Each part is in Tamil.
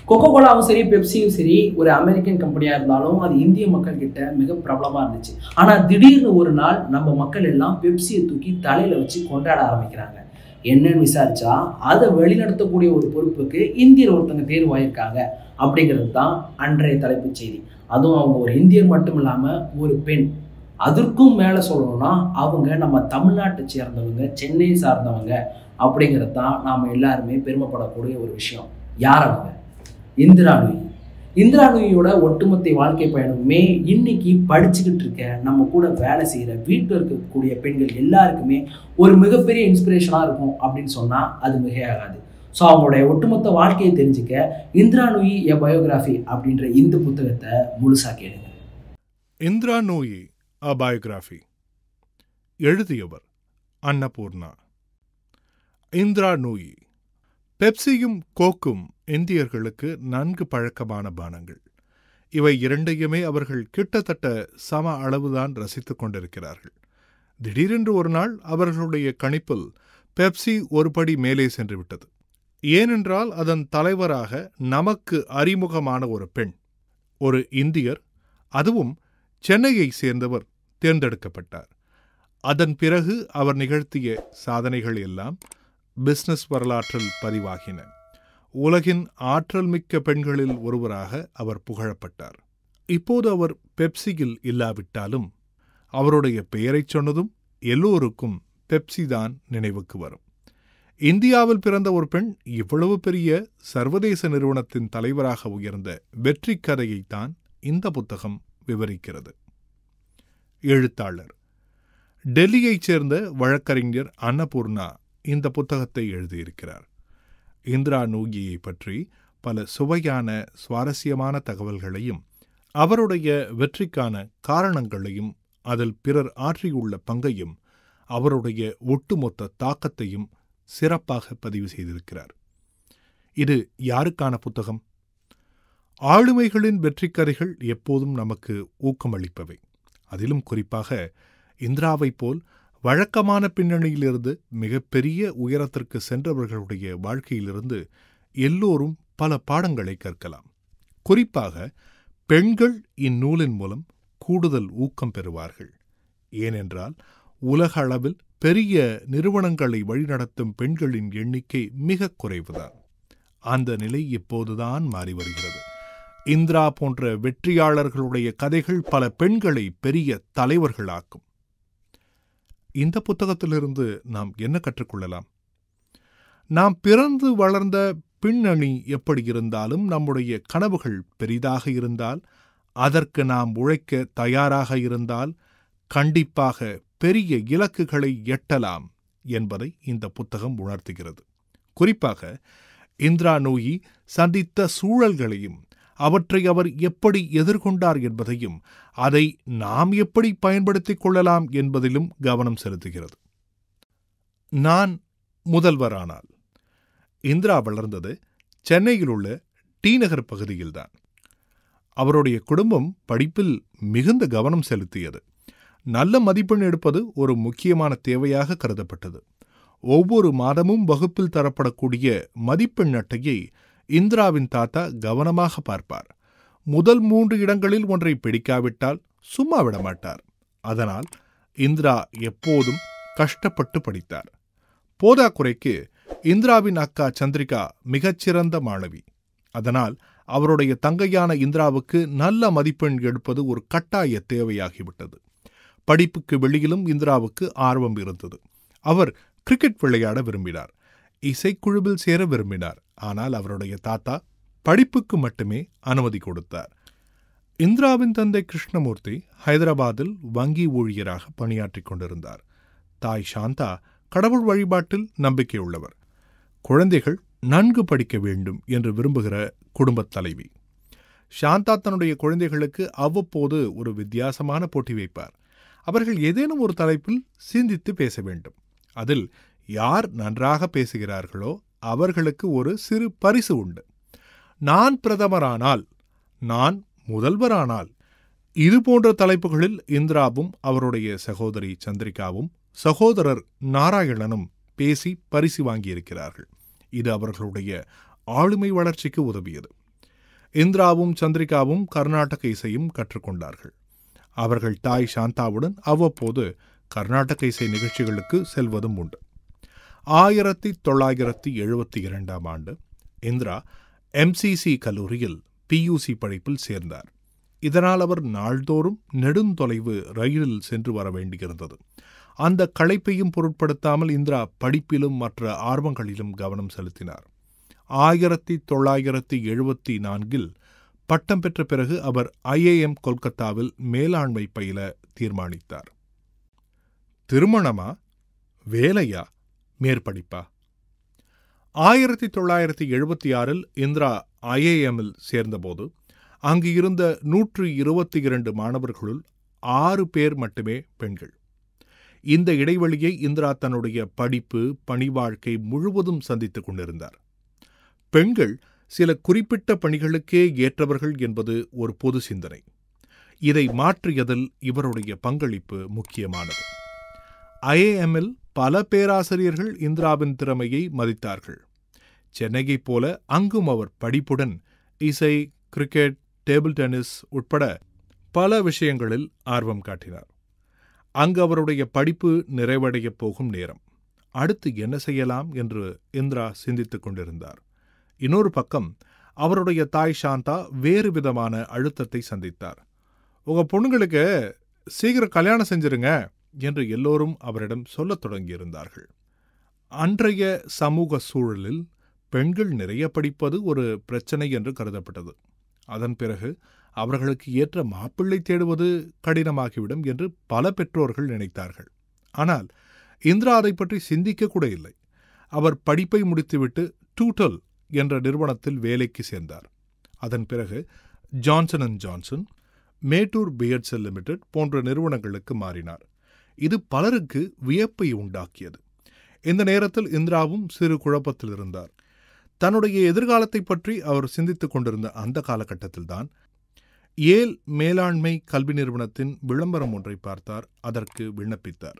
கொக்கோ கோலாவும் சரி பெப்சியும் சரி ஒரு அமெரிக்கன் கம்பெனியாக இருந்தாலும் அது இந்திய மக்கள் கிட்ட மிக பிரபலமாக இருந்துச்சு. ஆனால் திடீர்னு ஒரு நாள் நம்ம மக்கள் எல்லாம் பெப்சியை தூக்கி தலையில் வச்சு கொண்டாட ஆரம்பிக்கிறாங்க. என்னன்னு விசாரிச்சா அதை வழிநடத்தக்கூடிய ஒரு பொறுப்புக்கு இந்தியர் ஒருத்தங்க தேர்வாயிருக்காங்க அப்படிங்கிறது தான் அன்றைய தலைப்புச் செய்தி. அதுவும் அவங்க ஒரு இந்தியர் மட்டும் இல்லாமல் ஒரு பெண். அதற்கும் மேலே சொல்லணும்னா அவங்க நம்ம தமிழ்நாட்டை சேர்ந்தவங்க, சென்னையை சார்ந்தவங்க அப்படிங்கிறது தான் நாம் எல்லாருமே பெருமைப்படக்கூடிய ஒரு விஷயம். யார் அவங்க? இந்திரா நூயி. இந்திரா நூயியோட ஒட்டுமொத்த வாழ்க்கை பயணமே இன்னைக்கு படிச்சுக்கிட்டு இருக்க, நம்ம கூட வேலை செய்கிற, வீட்டில் இருக்கக்கூடிய பெண்கள் எல்லாருக்குமே ஒரு மிகப்பெரிய இன்ஸ்பிரேஷனாக இருக்கும் அப்படின்னு சொன்னால் அது மிகையாகாது. ஸோ அவங்களுடைய ஒட்டுமொத்த வாழ்க்கையை தெரிஞ்சுக்க இந்திரா நூயி எ பயோகிராஃபி அப்படின்ற இந்த புத்தகத்தை முழுசாக கேளுங்க. இந்திரா நூயி அ பயோகிராஃபி. எழுதியவர் அன்னபூர்ணா. இந்திரா நூயி. பெப்சியும் கோக்கும் இந்தியர்களுக்கு நன்கு பழக்கமான பானங்கள். இவை இரண்டையுமே அவர்கள் கிட்டத்தட்ட சம அளவுதான் ரசித்துக் கொண்டிருக்கிறார்கள். திடீரென்று ஒரு நாள் அவர்களுடைய கணிப்பில் பெப்சி ஒரு படி மேலே சென்று விட்டது. ஏனென்றால் அதன் தலைவராக நமக்கு அறிமுகமான ஒரு பெண், ஒரு இந்தியர், அதுவும் சென்னையை சேர்ந்தவர் தேர்ந்தெடுக்கப்பட்டார். அதன் பிறகு அவர் நிகழ்த்திய சாதனைகள் எல்லாம் பிசினஸ் வரலாற்றில் பதிவாகின. உலகின் ஆற்றல் மிக்க பெண்களில் ஒருவராக அவர் புகழப்பட்டார். இப்போது அவர் பெப்சியில் இல்லாவிட்டாலும் அவருடைய பெயரைச் சொன்னதும் எல்லோருக்கும் பெப்சி தான் நினைவுக்கு வரும். இந்தியாவில் பிறந்த ஒரு பெண் இவ்வளவு பெரிய சர்வதேச நிறுவனத்தின் தலைவராக உயர்ந்த வெற்றி கதையைத்தான் இந்த புத்தகம் விவரிக்கிறது. எழுத்தாளர் டெல்லியைச் சேர்ந்த வழக்கறிஞர் அன்னபூர்ணா இந்த புத்தகத்தை எழுதியிருக்கிறார். இந்திரா நூயியை பற்றி பல சுவையான சுவாரஸ்யமான தகவல்களையும் அவருடைய வெற்றிக்கான காரணங்களையும் அதில் பிறர் ஆற்றியுள்ள பங்கையும் அவருடைய ஒட்டுமொத்த தாக்கத்தையும் சிறப்பாக பதிவு செய்திருக்கிறார். இது யாருக்கான புத்தகம்? ஆளுமைகளின் வெற்றிக் கதைகள் எப்போதும் நமக்கு ஊக்கமளிப்பவை. அதிலும் குறிப்பாக இந்திராவைப் போல் வழக்கமான பின்னணியிலிருந்து மிகப்பெரிய உயரத்திற்கு சென்றவர்களுடைய வாழ்க்கையிலிருந்து எல்லோரும் பல பாடங்களை கற்கலாம். குறிப்பாக பெண்கள் இந்நூலின் மூலம் கூடுதல் ஊக்கம் பெறுவார்கள். ஏனென்றால் உலக அளவில் பெரிய நிறுவனங்களை வழிநடத்தும் பெண்களின் எண்ணிக்கை மிக குறைவுதான். அந்த நிலை இப்போதுதான் மாறி வருகிறது. இந்திரா போன்ற வெற்றியாளர்களுடைய கதைகள் பல பெண்களை பெரிய தலைவர்களாக்கும். இந்த புத்தகத்திலிருந்து நாம் என்ன கற்றுக்கொள்ளலாம்? நாம் பிறந்து வளர்ந்த பின்னணி எப்படி இருந்தாலும் நம்முடைய கனவுகள் பெரிதாக இருந்தால், அதற்கு நாம் உழைக்க தயாராக இருந்தால் கண்டிப்பாக பெரிய இலக்குகளை எட்டலாம் என்பதை இந்த புத்தகம் உணர்த்துகிறது. குறிப்பாக இந்திரா நூயி சந்தித்த சூழல்களையும் அவற்றை அவர் எப்படி எதிர்கொண்டார் என்பதையும் அதை நாம் எப்படி பயன்படுத்திக் கொள்ளலாம் என்பதிலும் கவனம் செலுத்துகிறது. நான் முதல்வரானால். இந்திரா வளர்ந்தது சென்னையில் உள்ள டி நகர் பகுதியில்தான். அவருடைய குடும்பம் படிப்பில் மிகுந்த கவனம் செலுத்தியது. நல்ல மதிப்பெண் எடுப்பது ஒரு முக்கியமான தேவையாக கருதப்பட்டது. ஒவ்வொரு மாதமும் வகுப்பில் தரப்படக்கூடிய மதிப்பெண் அட்டையை இந்திராவின் தாத்தா கவனமாக பார்ப்பார். முதல் 3 இடங்களில் ஒன்றை பிடிக்காவிட்டால் சும்மா விடமாட்டார். அதனால் இந்திரா எப்போதும் கஷ்டப்பட்டு படித்தார். போதாக்குறைக்கு இந்திராவின் அக்கா சந்திரிகா மிகச்சிறந்த மாணவி. அதனால் அவருடைய தங்கையான இந்திராவுக்கு நல்ல மதிப்பெண் எடுப்பது ஒரு கட்டாய தேவையாகிவிட்டது. படிப்புக்கு வெளியிலும் இந்திராவுக்கு ஆர்வம் இருந்தது. அவர் கிரிக்கெட் விளையாட விரும்பினார். இசைக்குழுவில் சேர விரும்பினார். ஆனால் அவருடைய தாத்தா படிப்புக்கு மட்டுமே அனுமதி கொடுத்தார். இந்திராவின் தந்தை கிருஷ்ணமூர்த்தி ஹைதராபாத்தில் வங்கி ஊழியராக பணியாற்றிக் கொண்டிருந்தார். தாய் சாந்தா கடவுள் வழிபாட்டில் நம்பிக்கையுள்ளவர். குழந்தைகள் நன்கு படிக்க வேண்டும் என்று விரும்புகிற குடும்பத் தலைவி. சாந்தா தன்னுடைய குழந்தைகளுக்கு அவ்வப்போது ஒரு வித்தியாசமான போட்டி வைப்பார். அவர்கள் ஏதேனும் ஒரு தலைப்பில் சிந்தித்து பேச வேண்டும். அதில் யார் நன்றாக பேசுகிறார்களோ அவர்களுக்கு ஒரு சிறு பரிசு உண்டு. நான் பிரதமரானால், நான் முதல்வரானால், இதுபோன்ற தலைப்புகளில் இந்திராவும் அவருடைய சகோதரி சந்திரிகாவும் சகோதரர் நாராயணனும் பேசி பரிசு வாங்கியிருக்கிறார்கள். இது அவர்களுடைய ஆளுமை வளர்ச்சிக்கு உதவியது. இந்திராவும் சந்திரிகாவும் கர்நாடக இசையும் கற்றுக்கொண்டார்கள். அவர்கள் தாய் சாந்தாவுடன் அவ்வப்போது கர்நாடக இசை நிகழ்ச்சிகளுக்கு செல்வதும் உண்டு. 1972 ஆண்டு இந்திரா MCC கல்லூரியில் PUC படிப்பில் சேர்ந்தார். இதனால் அவர் நாள்தோறும் நெடுந்தொலைவு ரயிலில் சென்று வர வேண்டியிருந்தது. அந்த களைப்பையும் பொருட்படுத்தாமல் இந்திரா படிப்பிலும் மற்ற ஆர்வங்களிலும் கவனம் செலுத்தினார். 1974 பட்டம் பெற்ற பிறகு அவர் IIM கொல்கத்தாவில் மேலாண்மை பயில தீர்மானித்தார். திருமணமா, வேலையா, மேற்படிப்பா? 1976 இந்திரா IIMல் சேர்ந்தபோது அங்கு இருந்த 122 மாணவர்களுள் 6 பேர் மட்டுமே பெண்கள். இந்த இடைவெளியை இந்திரா தன்னுடைய படிப்பு, பணி வாழ்க்கை முழுவதும் சந்தித்துக் கொண்டிருந்தார். பெண்கள் சில குறிப்பிட்ட பணிகளுக்கே ஏற்றவர்கள் என்பது ஒரு பொது சிந்தனை. இதை மாற்றியதில் இவருடைய பங்களிப்பு முக்கியமானது. IIMல் பல பேராசிரியர்கள் இந்திராவின் திறமையை மதித்தார்கள். சென்னையைப் போல அங்கும் அவர் படிப்புடன் இசை, கிரிக்கெட், டேபிள் டென்னிஸ் உட்பட பல விஷயங்களில் ஆர்வம் காட்டினார். அங்கு அவருடைய படிப்பு நிறைவடையப் போகும் நேரம். அடுத்து என்ன செய்யலாம் என்று இந்திரா சிந்தித்துக் கொண்டிருந்தார். இன்னொரு பக்கம் அவருடைய தாய் சாந்தா வேறு விதமான அழுத்தத்தை சந்தித்தார். உங்க பொண்ணுங்களுக்கு சீக்கிரம் கல்யாணம் செஞ்சிருங்க என்று எல்லோரும் அவரிடம் சொல்லத் தொடங்கியிருந்தார்கள். அன்றைய சமூக சூழலில் பெண்கள் நிறைய படிப்பது ஒரு பிரச்சனை என்று கருதப்பட்டது. அதன் பிறகு அவர்களுக்கு ஏற்ற மாப்பிள்ளை தேடுவது கடினமாகிவிடும் என்று பல பெற்றோர்கள் நினைத்தார்கள். ஆனால் இந்திரா அதை பற்றி சிந்திக்க கூட இல்லை. அவர் படிப்பை முடித்துவிட்டு டூட்டல் என்ற நிறுவனத்தில் வேலைக்கு சேர்ந்தார். அதன் பிறகு Johnson and Johnson, Mettur beards limited போன்ற நிறுவனங்களுக்கு மாறினார். இது பலருக்கு வியப்பை உண்டாக்கியது. இந்த நேரத்தில் இந்திராவும் சிறு குழப்பத்தில் இருந்தார். தன்னுடைய எதிர்காலத்தை பற்றி அவர் சிந்தித்துக் கொண்டிருந்த அந்த காலகட்டத்தில்தான் ஏல் மேலாண்மை கல்வி நிறுவனத்தின் விளம்பரம் ஒன்றை பார்த்தார். அதற்கு விண்ணப்பித்தார்.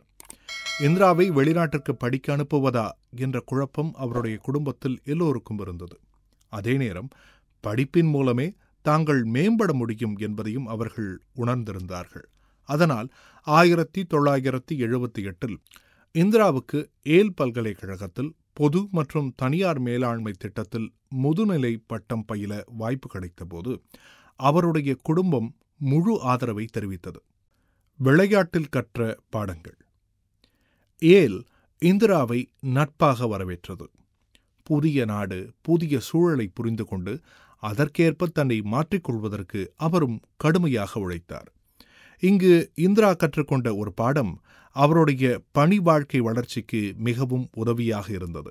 இந்திராவை வெளிநாட்டிற்கு படிக்க அனுப்புவதா என்ற குழப்பம் அவருடைய குடும்பத்தில் எல்லோருக்கும் இருந்தது. அதே நேரம் படிப்பின் மூலமே தாங்கள் மேம்பட முடியும் என்பதையும் அவர்கள் உணர்ந்திருந்தார்கள். அதனால் 1978 இந்திராவுக்கு ஏல் பல்கலைக்கழகத்தில் பொது மற்றும் தனியார் மேலாண்மை திட்டத்தில் முதுநிலை பட்டம் பயில வாய்ப்பு கிடைத்தபோது அவருடைய குடும்பம் முழு ஆதரவை தெரிவித்தது. விளையாட்டில் கற்ற பாடங்கள். ஏல் இந்திராவை நட்பாக வரவேற்றது. புதிய நாடு, புதிய சூழலை புரிந்து கொண்டு அதற்கேற்ப தன்னை மாற்றிக்கொள்வதற்கு அவரும் கடுமையாக உழைத்தார். இங்கு இந்திரா கற்றுக்கொண்ட ஒரு பாடம் அவருடைய பணி வாழ்க்கை வளர்ச்சிக்கு மிகவும் உதவியாக இருந்தது.